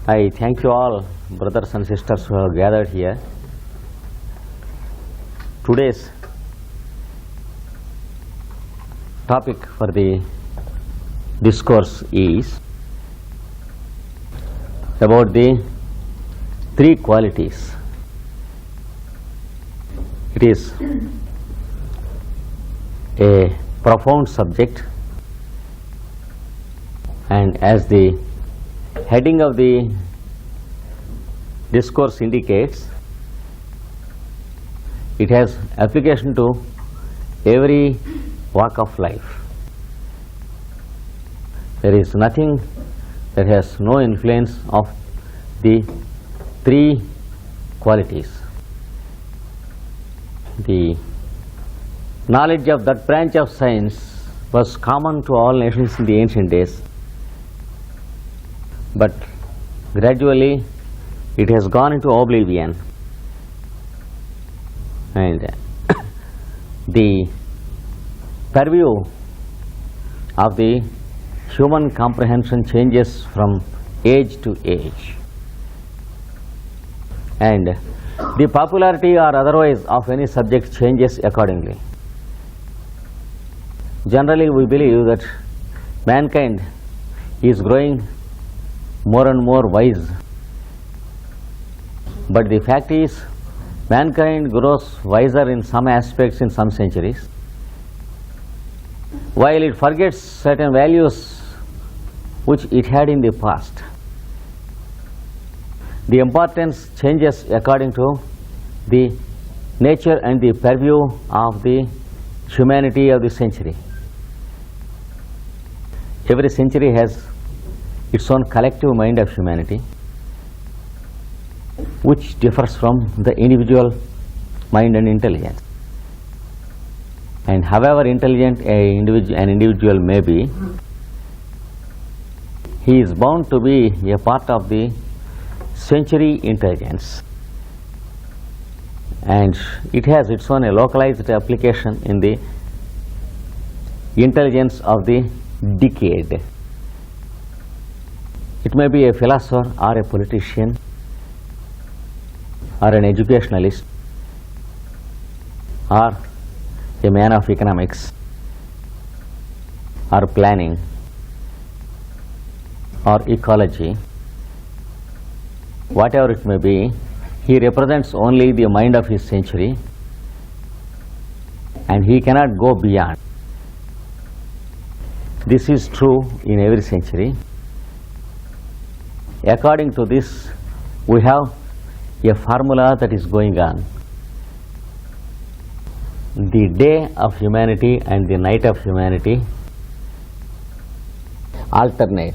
I thank you all, brothers and sisters who have gathered here. Today's topic for the discourse is about the three qualities. It is a profound subject, and as the heading of the discourse indicates, it has application to every walk of life. There is nothing that has no influence of the three qualities. The knowledge of that branch of science was common to all nations in the ancient days, but gradually it has gone into oblivion, and the purview of the human comprehension changes from age to age, and the popularity or otherwise of any subject changes accordingly. Generally, we believe that mankind is growing more and more wise, but the fact is mankind grows wiser in some aspects in some centuries, while it forgets certain values which it had in the past. The importance changes according to the nature and the purview of the humanity of the century. Every century has its own collective mind of humanity, which differs from the individual mind and intelligence. And however intelligent an individual may be, he is bound to be a part of the century intelligence, and it has its own localized application in the intelligence of the decade. It may be a philosopher or a politician or an educationalist or a man of economics or planning or ecology. Whatever it may be, he represents only the mind of his century, and he cannot go beyond. This is true in every century. According to this, we have a formula that is going on. The day of humanity and the night of humanity alternate.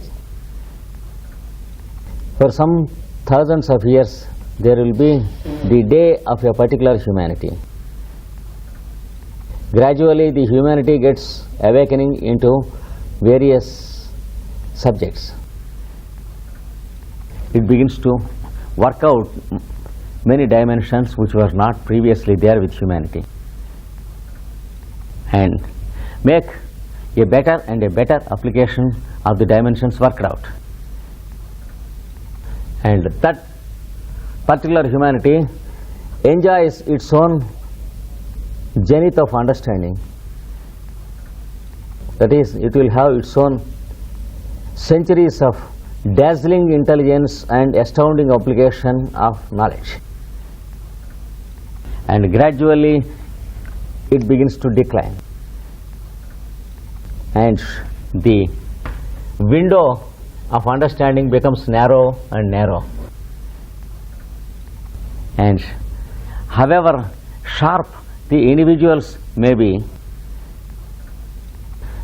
For some thousands of years, there will be the day of a particular humanity. Gradually, the humanity gets awakening into various subjects. It begins to work out many dimensions which were not previously there with humanity, and make a better and a better application of the dimensions worked out. And that particular humanity enjoys its own zenith of understanding. That is, it will have its own centuries of dazzling intelligence and astounding application of knowledge. And gradually it begins to decline, and the window of understanding becomes narrow and narrow. And however sharp the individuals may be,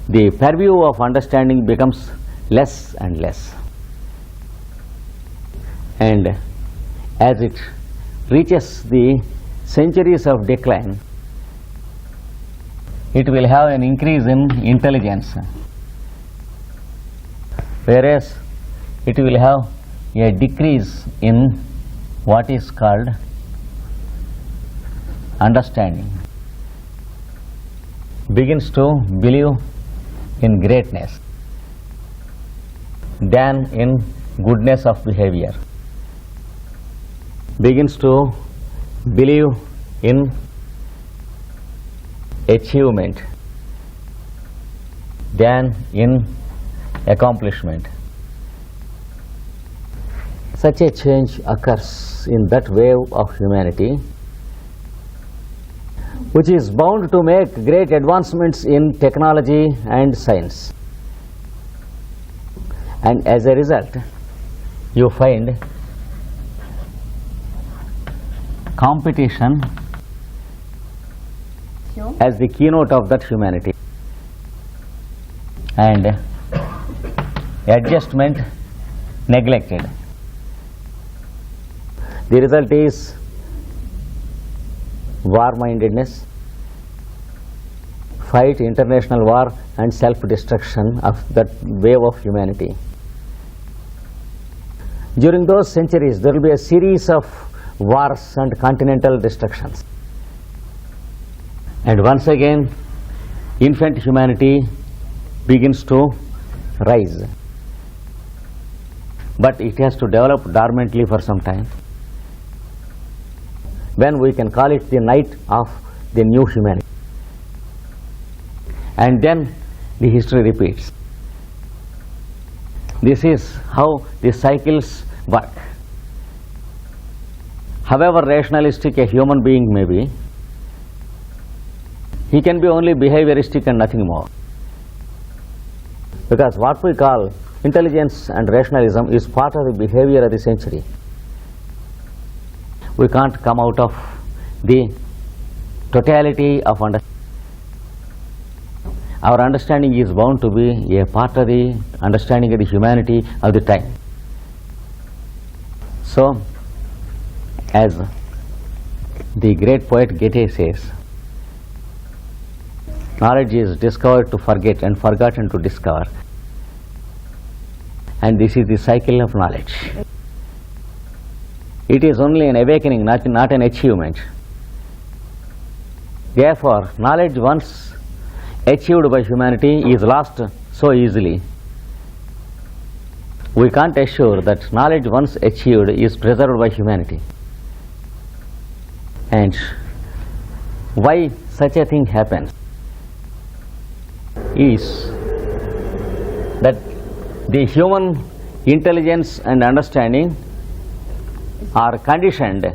the purview of understanding becomes less and less. And as it reaches the centuries of decline, it will have an increase in intelligence, whereas it will have a decrease in what is called understanding. Begins to believe in greatness than in goodness of behavior, begins to believe in achievement than in accomplishment. Such a change occurs in that wave of humanity which is bound to make great advancements in technology and science. And as a result, you find competition as the keynote of that humanity, and adjustment neglected. The result is war-mindedness, fight, international war, and self-destruction of that wave of humanity. During those centuries, there will be a series of wars and continental destructions. And once again, infant humanity begins to rise. But it has to develop dormantly for some time, when we can call it the night of the new humanity. And then the history repeats. This is how the cycles work. However rationalistic a human being may be, he can be only behavioristic and nothing more. Because what we call intelligence and rationalism is part of the behavior of the century. We can't come out of the totality of understanding. Our understanding is bound to be a part of the understanding of the humanity of the time. So, as the great poet Goethe says, knowledge is discovered to forget and forgotten to discover. And this is the cycle of knowledge. It is only an awakening, not an achievement. Therefore, knowledge once achieved by humanity is lost so easily. We can't assure that knowledge once achieved is preserved by humanity. And why such a thing happens is that the human intelligence and understanding are conditioned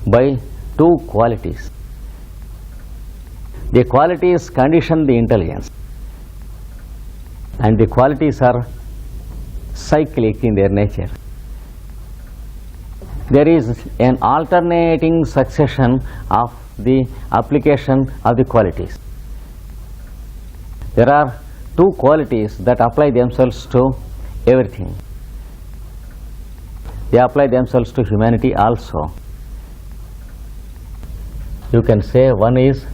by two qualities. The qualities condition the intelligence, and the qualities are cyclic in their nature. There is an alternating succession of the application of the qualities. There are two qualities that apply themselves to everything. They apply themselves to humanity also. You can say one is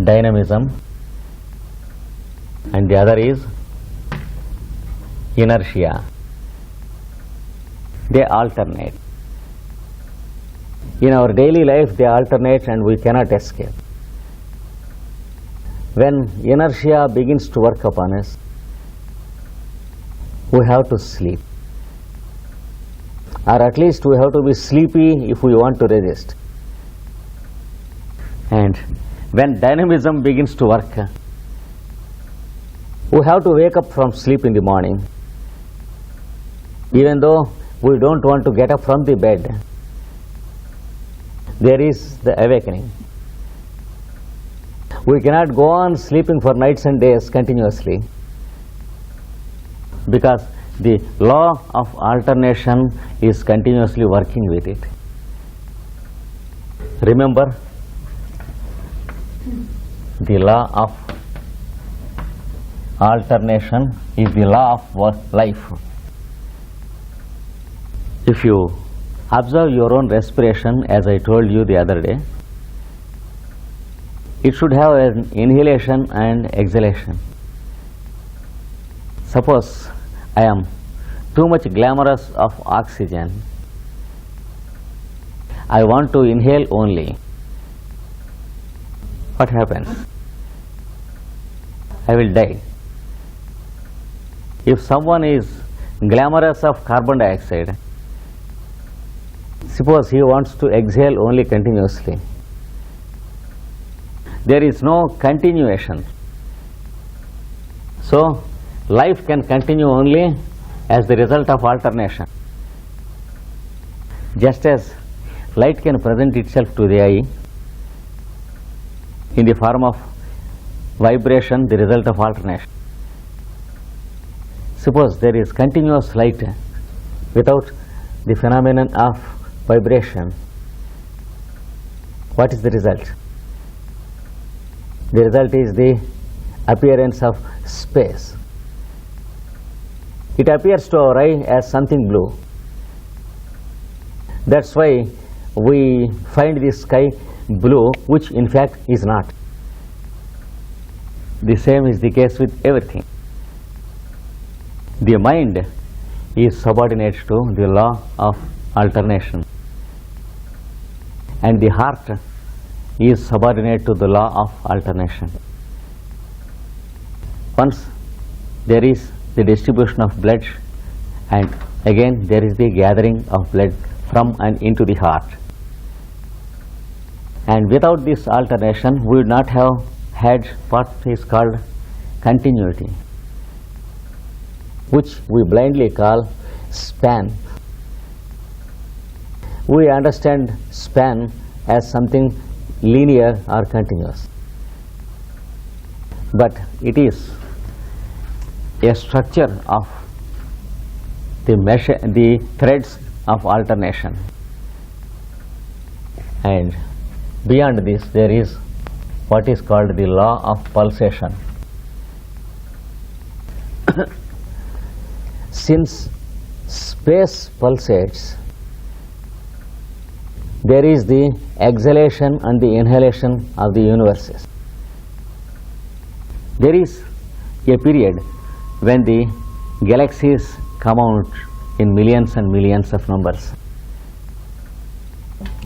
dynamism and the other is inertia. They alternate. In our daily life they alternate and we cannot escape. When inertia begins to work upon us, we have to sleep, or at least we have to be sleepy if we want to resist. And when dynamism begins to work, we have to wake up from sleep in the morning, even though we don't want to get up from the bed. There is the awakening. We cannot go on sleeping for nights and days continuously, because the law of alternation is continuously working with it. Remember, the law of alternation is the law of life. If you observe your own respiration, as I told you the other day, it should have an inhalation and exhalation. Suppose I am too much glamorous of oxygen, I want to inhale only. What happens? I will die. If someone is glamorous of carbon dioxide, suppose he wants to exhale only continuously, there is no continuation. So life can continue only as the result of alternation. Just as light can present itself to the eye in the form of vibration, the result of alternation. Suppose there is continuous light without the phenomenon of vibration. What is the result? The result is the appearance of space. It appears to our eye as something blue. That's why we find the sky blue, which in fact is not. The same is the case with everything. The mind is subordinate to the law of alternation, and the heart is subordinate to the law of alternation. Once there is the distribution of blood, and again there is the gathering of blood from and into the heart. And without this alternation, we would not have had what is called continuity, which we blindly call span. We understand span as something linear or continuous, but it is a structure of the threads of alternation, and beyond this there is what is called the law of pulsation. Since space pulsates, there is the exhalation and the inhalation of the universes. There is a period when the galaxies come out in millions and millions of numbers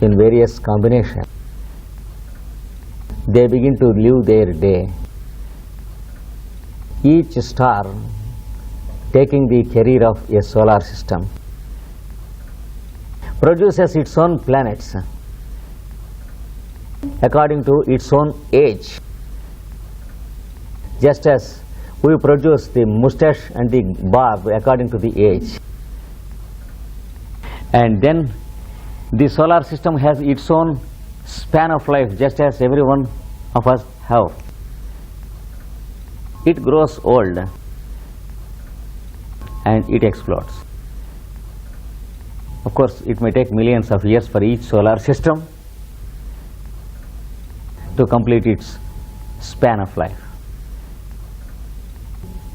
in various combinations. They begin to live their day. Each star taking the carrier of a solar system produces its own planets according to its own age, just as we produce the moustache and the barb according to the age. And then the solar system has its own span of life, just as every one of us have. It grows old and it explodes. Of course, it may take millions of years for each solar system to complete its span of life.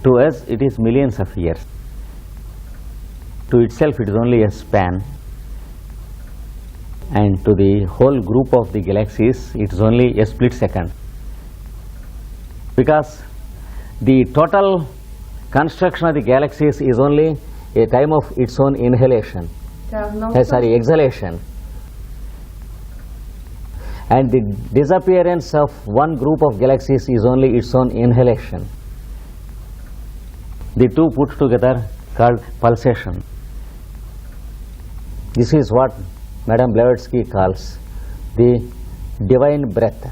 To us, it is millions of years. To itself, it is only a span, and to the whole group of the galaxies, it is only a split second. Because the total construction of the galaxies is only a time of its own inhalation. Exhalation. And the disappearance of one group of galaxies is only its own inhalation. The two put together called pulsation. This is what Madame Blavatsky calls the divine breath.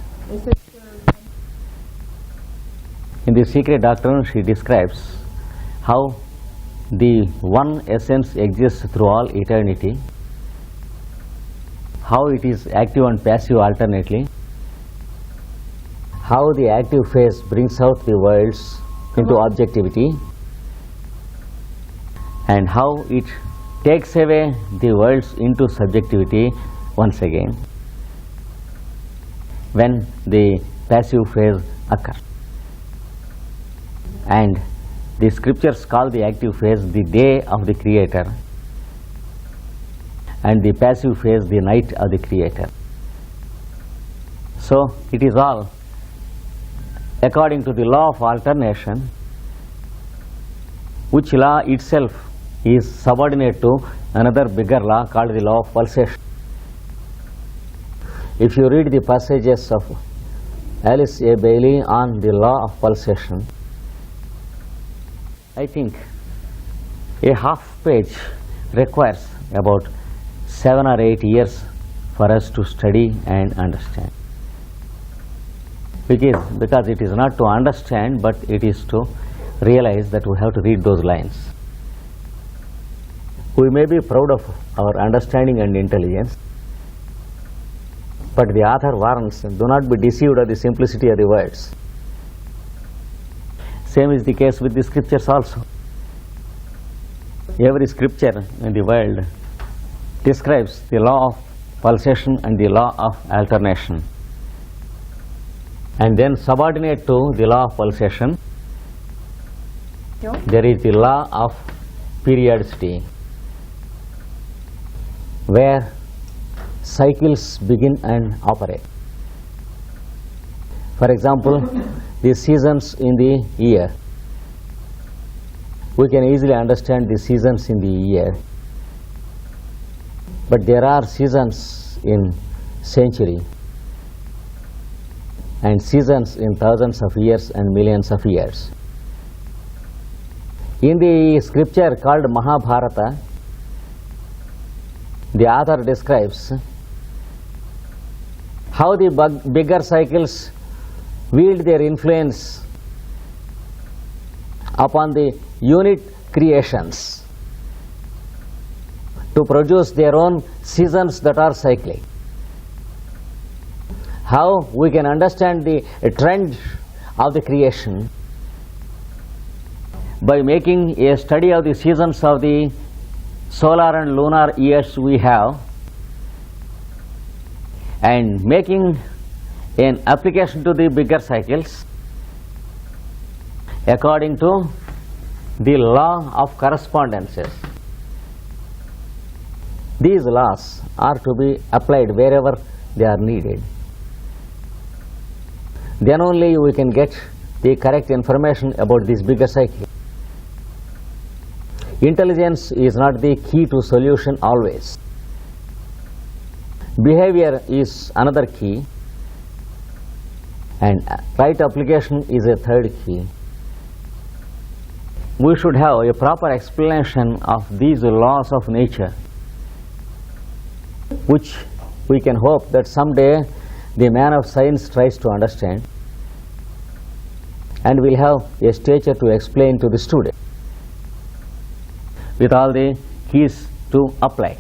In the Secret Doctrine, she describes how the one essence exists through all eternity, how it is active and passive alternately, how the active phase brings out the worlds into objectivity, and how it takes away the worlds into subjectivity once again when the passive phase occurs. And the scriptures call the active phase the day of the Creator, and the passive phase the night of the Creator. So it is all according to the law of alternation, which law itself is subordinate to another bigger law called the law of pulsation. If you read the passages of Alice A. Bailey on the law of pulsation, I think A half page requires about 7 or 8 years for us to study and understand. Because it is not to understand, but it is to realize that we have to read those lines. We may be proud of our understanding and intelligence, but the author warns, do not be deceived of the simplicity of the words. Same is the case with the scriptures also. Every scripture in the world describes the law of pulsation and the law of alternation. And then subordinate to the law of pulsation, there is the law of periodicity, where cycles begin and operate. For example, the seasons in the year. We can easily understand the seasons in the year, but there are seasons in century and seasons in thousands of years and millions of years. In the scripture called Mahabharata, the author describes how the bigger cycles wield their influence upon the unit creations to produce their own seasons that are cyclic. How we can understand the trend of the creation by making a study of the seasons of the solar and lunar years we have, and making an application to the bigger cycles according to the law of correspondences. These laws are to be applied wherever they are needed. Then only we can get the correct information about this bigger cycle. Intelligence is not the key to solution always. Behavior is another key, and right application is a third key. We should have a proper explanation of these laws of nature, which we can hope that someday the man of science tries to understand, and will have a stature to explain to the student with all the keys to apply.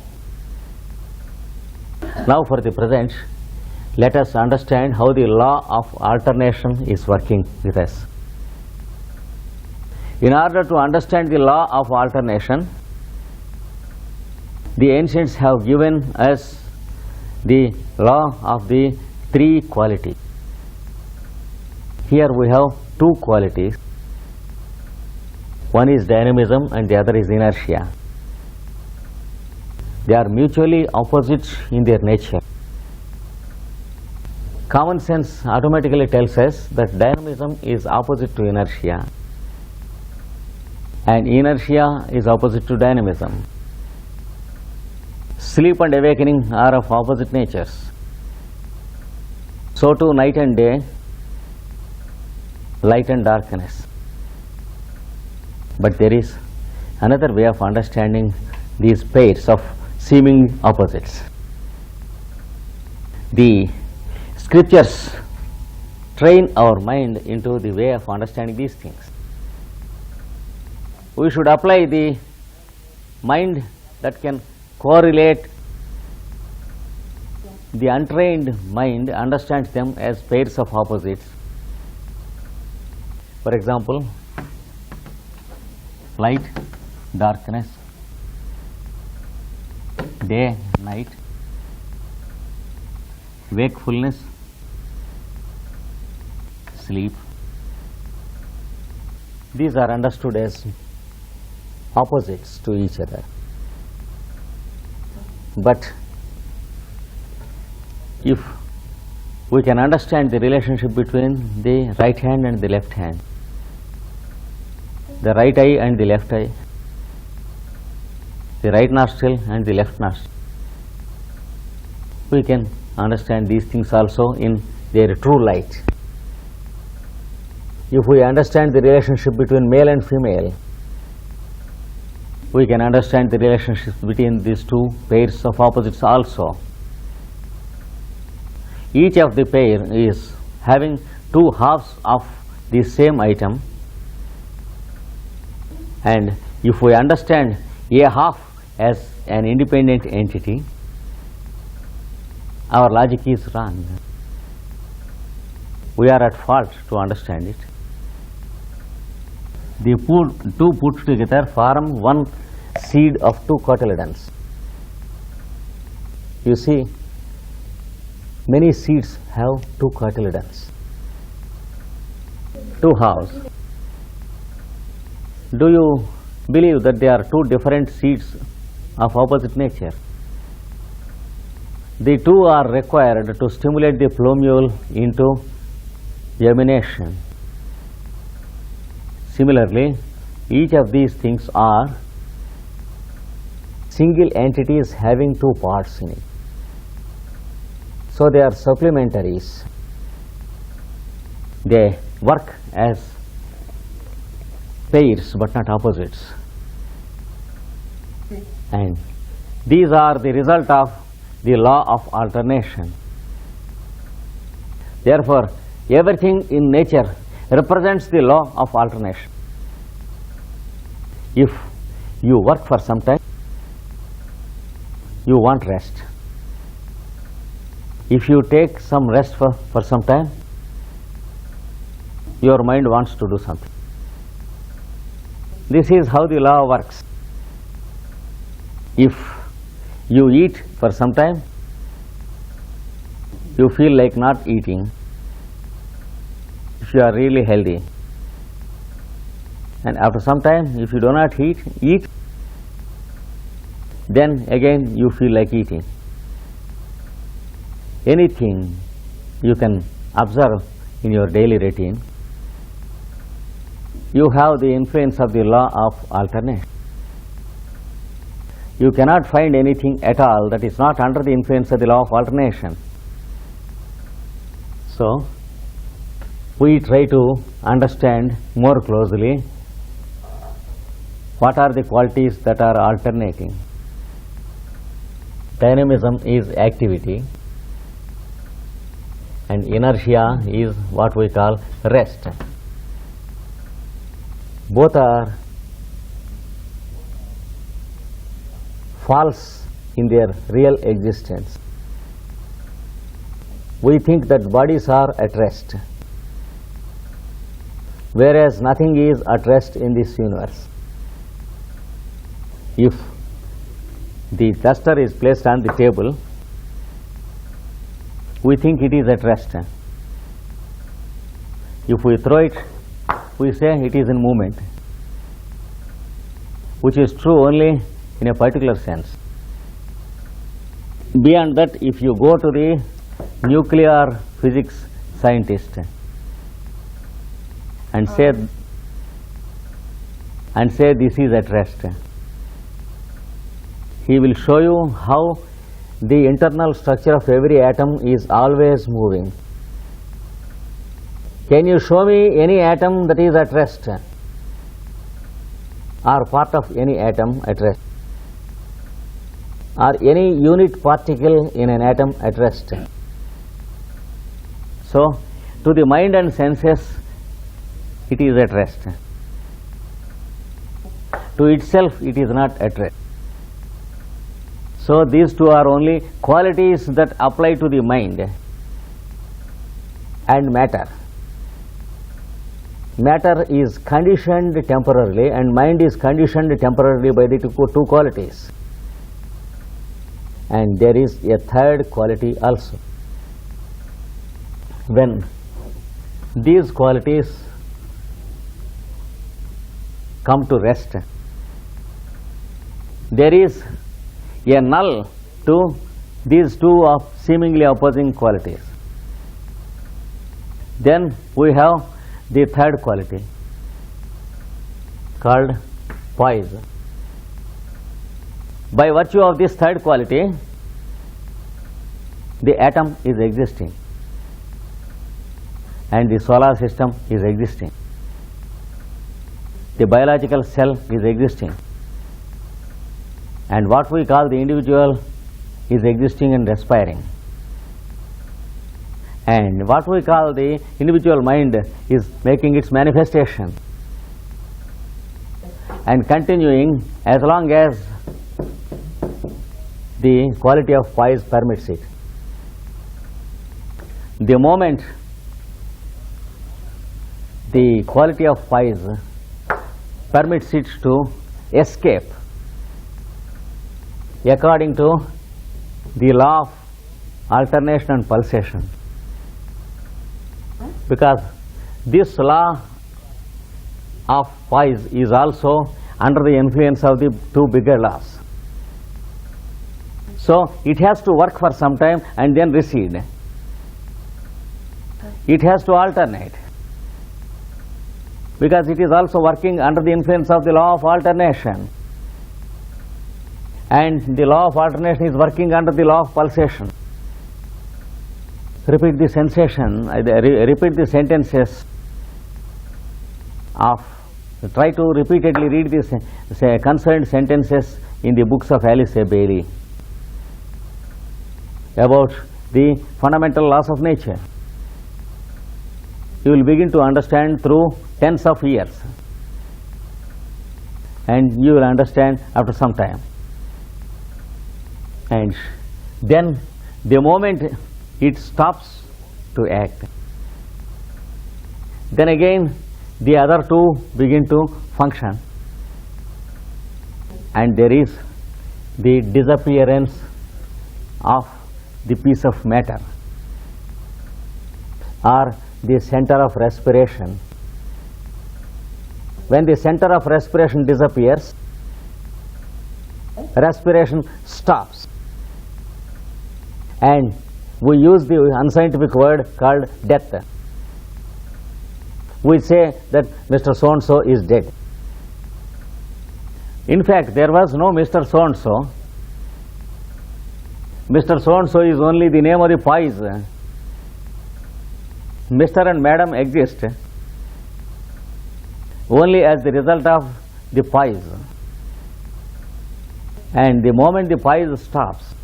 Now for the present, let us understand how the law of alternation is working with us. In order to understand the law of alternation, the ancients have given us the law of the three qualities. Here we have two qualities. One is dynamism and the other is inertia. They are mutually opposite in their nature. Common sense automatically tells us that dynamism is opposite to inertia, and inertia is opposite to dynamism. Sleep and awakening are of opposite natures. So too night and day, light and darkness. But there is another way of understanding these pairs of seeming opposites. The scriptures train our mind into the way of understanding these things. We should apply the mind that can correlate. The untrained mind understands them as pairs of opposites. For example, light, darkness, day, night, wakefulness, sleep. These are understood as opposites to each other. But if we can understand the relationship between the right hand and the left hand, the right eye and the left eye, the right nostril and the left nostril, we can understand these things also in their true light. If we understand the relationship between male and female, we can understand the relationships between these two pairs of opposites also. Each of the pair is having two halves of the same item, and if we understand a half as an independent entity, our logic is wrong. We are at fault to understand it. The two put together form one seed of two cotyledons. You see, many seeds have two cotyledons, two halves. Do you believe that they are two different seeds of opposite nature? The two are required to stimulate the plumule into germination. Similarly, each of these things are single entities having two parts in it. So they are supplementaries. They work as pairs but not opposites. And these are the result of the law of alternation. Therefore, everything in nature represents the law of alternation. If you work for some time, you want rest. If you take some rest for some time, your mind wants to do something. This is how the law works. If you eat for some time, you feel like not eating. If you are really healthy, and after some time if you do not eat, then again you feel like eating. Anything you can observe in your daily routine, you have the influence of the law of alternation. You cannot find anything at all that is not under the influence of the law of alternation. So, we try to understand more closely what are the qualities that are alternating. Dynamism is activity, and inertia is what we call rest. Both are false in their real existence. We think that bodies are at rest, whereas nothing is at rest in this universe. If the duster is placed on the table, we think it is at rest. If we throw it, we say it is in movement, which is true only in a particular sense. Beyond that, if you go to the nuclear physics scientist and say this is at rest, he will show you how the internal structure of every atom is always moving. Can you show me any atom that is at rest, or part of any atom at rest, or any unit particle in an atom at rest? So, to the mind and senses, it is at rest. To itself, it is not at rest. So, these two are only qualities that apply to the mind and matter. Matter is conditioned temporarily and mind is conditioned temporarily by the two qualities. And there is a third quality also. When these qualities come to rest, there is a null to these two of seemingly opposing qualities. Then we have the third quality called poise. By virtue of this third quality, the atom is existing and the solar system is existing. The biological cell is existing. and what we call the individual is existing and aspiring, and what we call the individual mind is making its manifestation and continuing as long as the quality of poise permits it. The moment the quality of poise permits it to escape according to the law of alternation and pulsation, because this law of poise is also under the influence of the two bigger laws. So it has to work for some time and then recede. It has to alternate, because it is also working under the influence of the law of alternation, and the law of alternation is working under the law of pulsation. Repeat the sensation, repeat the sentences of, try to repeatedly read the concerned sentences in the books of Alice A. Bailey about the fundamental laws of nature. You will begin to understand through tens of years, and you will understand after some time. And then the moment it stops to act, then again the other two begin to function, and there is the disappearance of the piece of matter or the center of respiration. When the center of respiration disappears, respiration stops, and we use the unscientific word called death. We say that Mr. So-and-so is dead. In fact, there was no Mr. So-and-so. Mr. So-and-so is only the name of the poise. Mr. and Madam exist only as the result of the poise, and the moment the poise stops,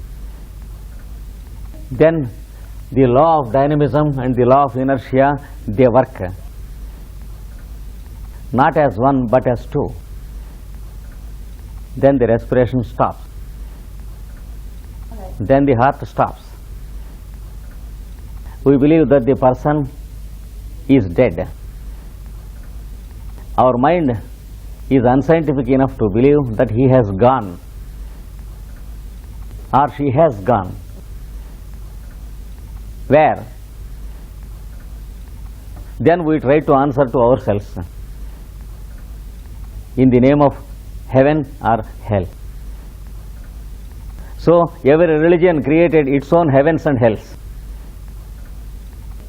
then the law of dynamism and the law of inertia, they work not as one but as two. Then the respiration stops, then the heart stops. We believe that the person is dead. Our mind is unscientific enough to believe that he has gone or she has gone. Where? Then we try to answer to ourselves in the name of heaven or hell. So every religion created its own heavens and hells,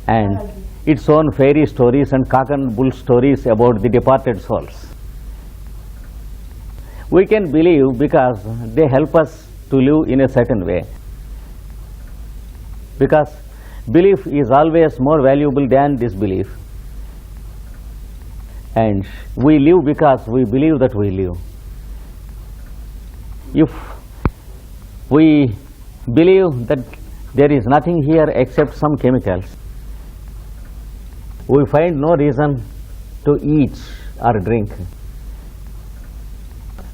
and its own fairy stories and cock and bull stories about the departed souls. We can believe because they help us to live in a certain way, because belief is always more valuable than disbelief, and we live because we believe that we live. If we believe that there is nothing here except some chemicals, we find no reason to eat or drink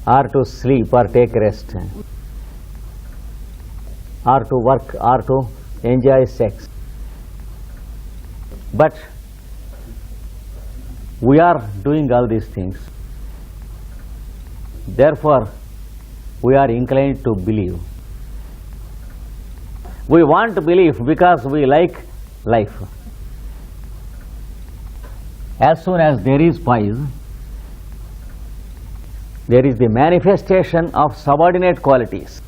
or to sleep or take rest or to work or to enjoy sex. But we are doing all these things. Therefore, we are inclined to believe. We want to believe because we like life. As soon as there is poise, there is the manifestation of subordinate qualities.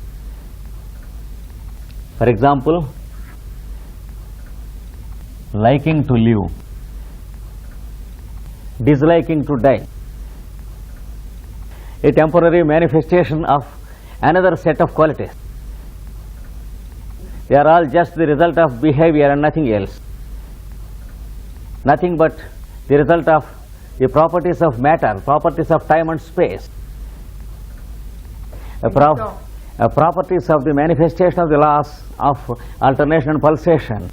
For example, liking to live, disliking to die, a temporary manifestation of another set of qualities. They are all just the result of behavior and nothing else. Nothing but the result of the properties of matter, properties of time and space. properties of the manifestation of the laws of alternation and pulsation.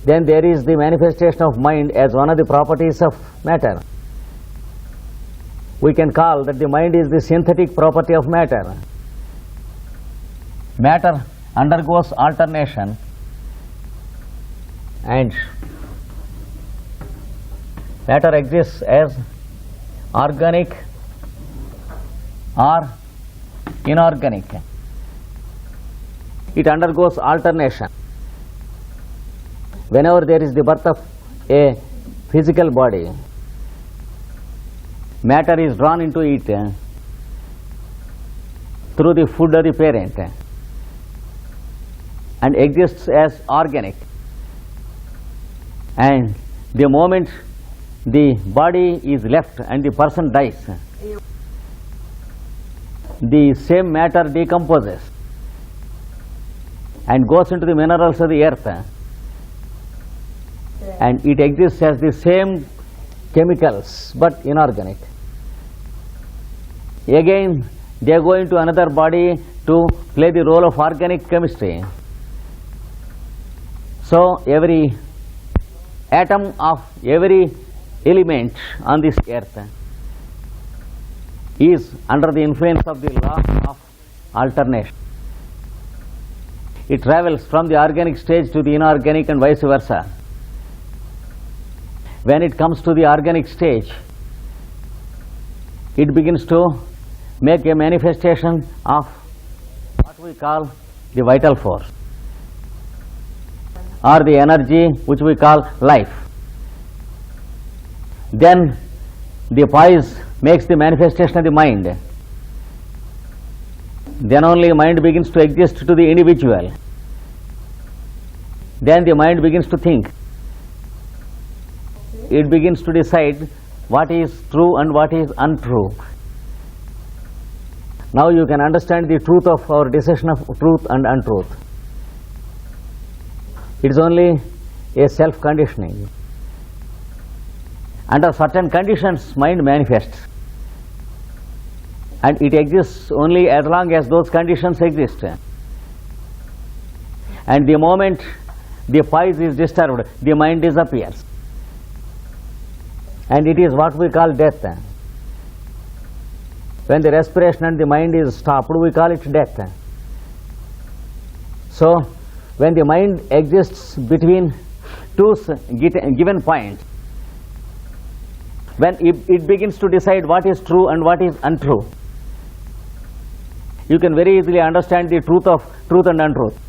Then there is the manifestation of mind as one of the properties of matter. We can call that the mind is the synthetic property of matter. Matter undergoes alternation and matter exists as organic or inorganic. It undergoes alternation. Whenever there is the birth of a physical body, matter is drawn into it through the food of the parent and exists as organic. And the moment the body is left and the person dies, the same matter decomposes and goes into the minerals of the earth, and it exists as the same chemicals but inorganic. Again they go into another body to play the role of organic chemistry. So every atom of every element on this earth is under the influence of the law of alternation. It travels from the organic stage to the inorganic and vice versa. When it comes to the organic stage, it begins to make a manifestation of what we call the vital force or the energy which we call life. Then the poise makes the manifestation of the mind. Then only mind begins to exist to the individual. Then the mind begins to think. It begins to decide what is true and what is untrue. Now you can understand the truth of our decision of truth and untruth. It is only a self-conditioning. Under certain conditions, mind manifests, and it exists only as long as those conditions exist. And the moment the poise is disturbed, the mind disappears. And it is what we call death. When the respiration and the mind is stopped, we call it death. So, when the mind exists between two given points, when it begins to decide what is true and what is untrue, you can very easily understand the truth of truth and untruth.